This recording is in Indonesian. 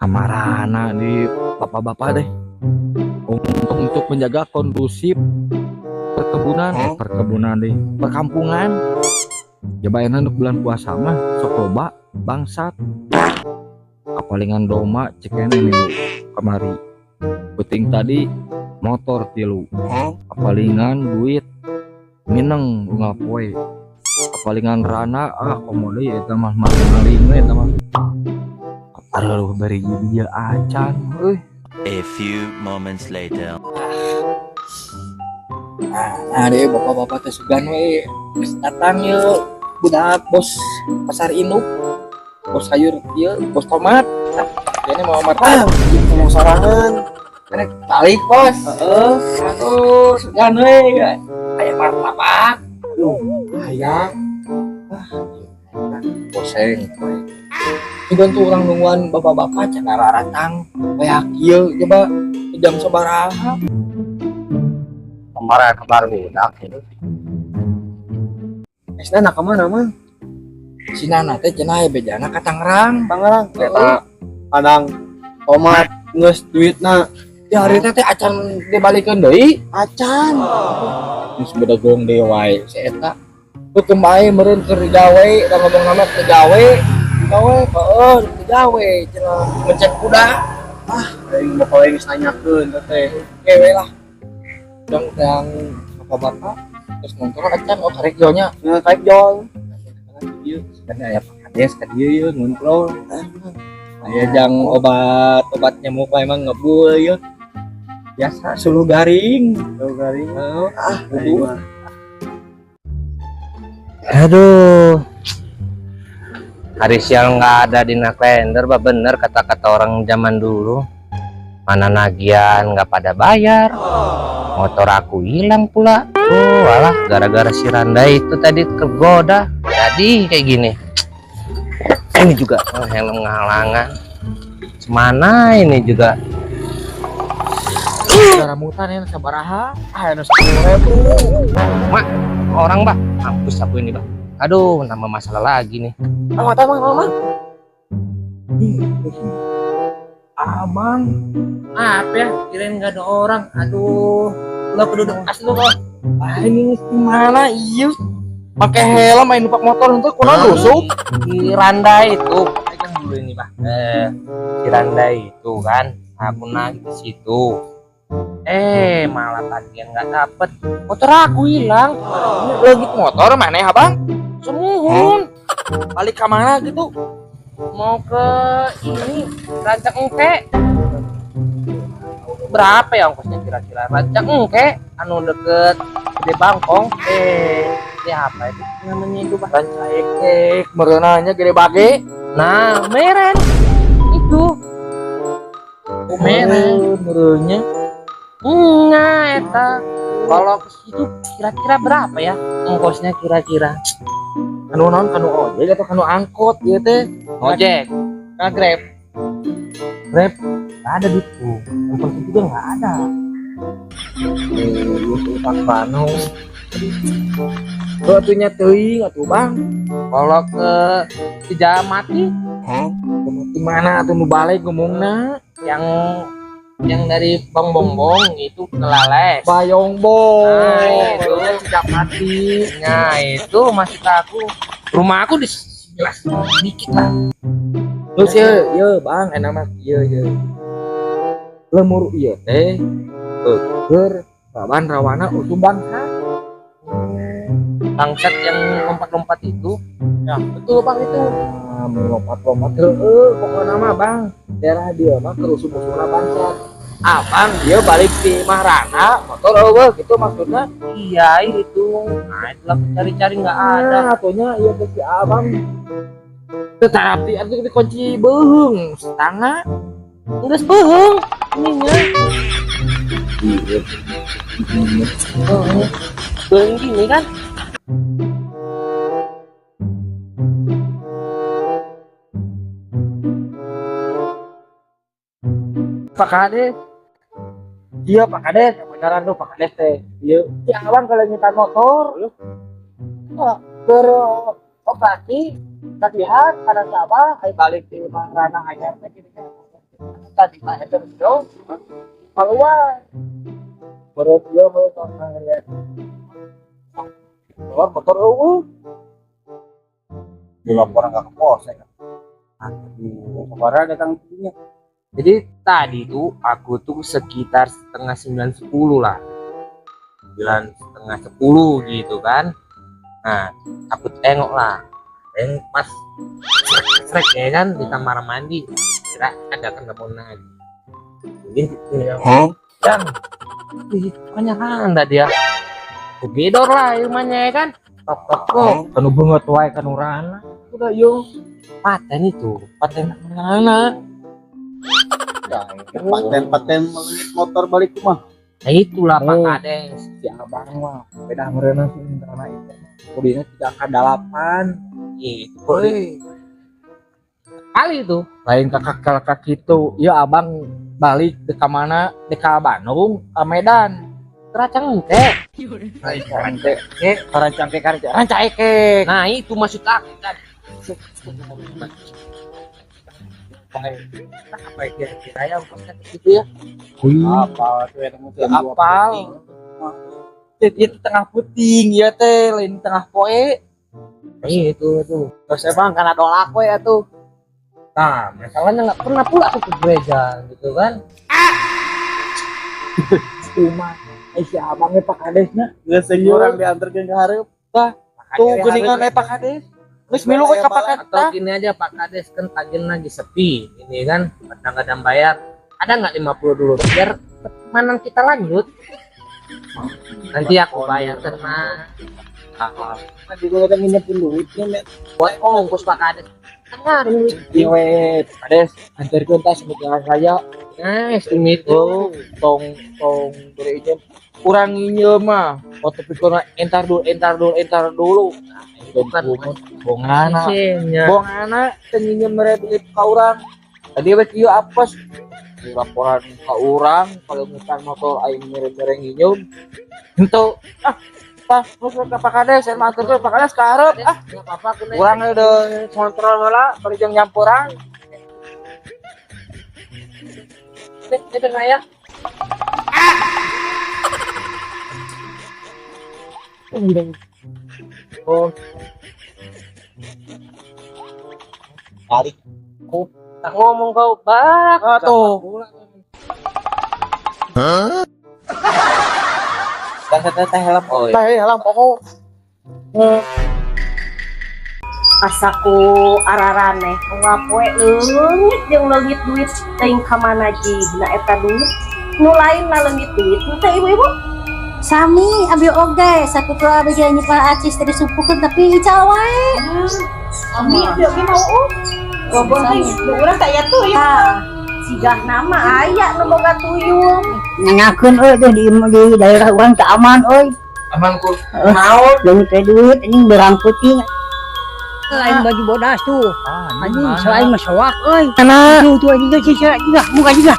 Amarana di bapak-bapak deh untuk menjaga kondusif perkebunan deh perkampungan. Jabain untuk bulan puasa mah sok loba bangsat apalingan doma cekene nih lu kamari penting tadi motor tilu apalingan duit mineng bunga poe apalingan rana komode eta mah maling eta mah aduh bari dia acan euy. A few moments later. Nah deh bapak-bapak teh sugan we geus datang yeuh budak bos pasar induk bos sayur ieu bos tomat ini mau martabak ngomong sorangan rek balik bos aduh sugan we aya martabak hayang boseng sugan tuh orang nungguan bapak-bapak cenah raratang kayak ieu coba jam sabaraha kemarin kabar budak itu esna nak kemana mah si Nana teh cenah aya bejana ka Tangerang Tangerang eta kadang tomat geus duitna di hari teh acan dibalikeun deui acan geus bedegong deui wae si eta teu kembae meureun keur digawe da ngomong nama teu gawe heueuh digawe cenah ngecek kuda aing mau poe geus nanyakeun teh kewe lah yang bapak-bapak terus nonton acan karek jonya kayak jol ieu sebenarnya aya pakades ka dieu yeuh ngontrol aya jang obat nyamuk emang ngebul yeuh biasa suluh garing Aduh, hari siang nggak ada di kalender, bah bener kata-kata orang zaman dulu. Mana nagian nggak pada bayar, motor aku hilang pula. Walah, gara-gara si Randa itu tadi tergoda, jadi kayak gini. Ini juga helm ngalangan. Semana ini juga. ramutan ya sabaraha anu 10.000 Mak, orang bah, mampus aku ini bah. Aduh, nambah masalah lagi nih. Mama. Abang, apa ya? Kirain nggak ada orang. Aduh, lo penduduk asli lo. Ini gimana? Iya, pakai helm main numpak motor untuk kuno rusuk. Si Randa itu, pegang dulu ini bah. Si Randa itu kan, aku nagih ke situ. Malah tagihan nggak dapet. Motor aku hilang. Lagi motor mana ya bang? Semuhun. Balik ke mana gitu? Mau ke ini Rancak Engke. Berapa ya ongkosnya kira-kira? Rancak Engke, anu deket Gede Bangkong. Ini apa itu namanya itu bah? Rancak Engke, merenanya Gede Bage. Nah, meren itu. Merenya. Enggak, eta. Kalau ke situ kira-kira berapa ya ongkosnya kira-kira? Kanu non, kanu ojek atau kanu angkot gitu teh? Ojek, Nah, Grab. Grab, nggak ada gitu. Ongkos itu juga nggak ada. Utang pano. Tuh atunya teuing atuh Bang. Kalau ke Cijamati, Di mana atuh nu balik ngomongna? yang dari Bang Bongbong itu ke Lales. Bayongbong. Nah, itu sejak mati. Nah, itu masih aku. Rumah aku di sebelah dikit lah. Terus ya Bang, enak mah ieu. Lemur ieu teh keur baban rawana utuh bangsa. Bangsat yang lompat-lompat itu. Ya, betul Bang itu. Lompat-lompat pokoknya mah Bang. Daerah dia mah kerusuh-kerusuhan bangsa. Abang dia balik di Mahrana motor eueuh gitu maksudnya. Iya itu. Nah, itulah cari-cari nggak ada. Atunya ieu teh si Abang. Tetapi atuh dikunci beung setengah. Geus beuheung ininya. Beuheung gini kan. Pak Kades. Iya Pak Kades, pacaran tuh Pak Kades teh. Iya, si abang kalau nyita motor, beroperasi, latihan, karena siapa, kayak balik di ranah aja, gitu kan. Tadi Pak itu dong, keluar, baru dia mau ngeliat, keluar motor Dilaporan ke polsek. Kemarin datang punya. Jadi tadi tuh aku tuh sekitar setengah 9:10 lah, 9:30 gitu kan. Nah aku tengok lah, pas srek ya kan di kamar mandi, kira ada kan mau lagi. Mungkin yang banyak kan dia, gedor lah rumahnya ya kan. Kok kanu banget wae kanu rana, udah yung paten itu, paten mana? Paten motor balik rumah. Nah itulah Pak Oh. Kades. si abang mah beda merena sih rana itu. Kudinya tidak kadalapan, Itu woi. kali itu. Lain kakak gitu, ya abang balik ke mana? Ke Bandung, ke Medan. Keracang teh. Rancake. Nah itu maksud aku tadi. Apa ya kira-kira yang gitu ya? Apa tuh yang muncul Apal. Itu tengah puting ya teh, lain tengah poe. Itu. Terus emang karena dolak we atuh. Nah masalahnya nggak pernah pula aku ke gereja gitu kan. Cuma si abangnya Pak Kadesnya Geus orang diantarkeun ke hareup. tuh geningan Pak Kades. Geus milu we ka Pak Kades. Atau gini aja Pak Kades kan tagihan lagi sepi ini kan, kadang-kadang bayar. Ada nggak 50 dulu biar pertemanan kita lanjut. Nanti aku bayar tenang. Nanti gua udah nginepin duitnya, Met. Buat ongkos Pak Kades. Kan duit. Iya we, Pak Kades, antarkeun tas jalan raya. Nah, estimate Oh, tong beri izin. Kurang nginjem mah. Foto pikirna entar dulu. Nah, itu Bukan, bongana. isinya. Bongana teu nginjem mere duit ka urang. Tadi we kieu apes. Di laporan ka urang kalau ngutang motor aing mere-mere nginjem. Henteu nusul ka Pak Kades, saya matur ke Pak Kades ka hareup. Nggak apa-apa aku naik. Urang udah kontrol heula, bari jeung nyampuran. Itu saya. Oh, Balik. Tak ngomong kau bak. tuh. Teh helm. Oh, Teh halang pokok. Asaku ararane ngapoe leungit jeung leungit duit teuing ka mana jigna eta duit nu lain na leungit duit teh ibu-ibu Sami abi oge sakutra abi janji Pak Acis tadi supukeun tapi ical wae. ami dia ge mau gobon teh urang teh atuh ya sigah nama aya nu boga tuyul Nanyakeun euy teh di daerah urang teu aman euy. Aman ku. Naon leungit teh duit anjing berang puting. Lain baju bodas tuh. Anjing selain masoak euy. Tuh anjing teh cica juga muka juga.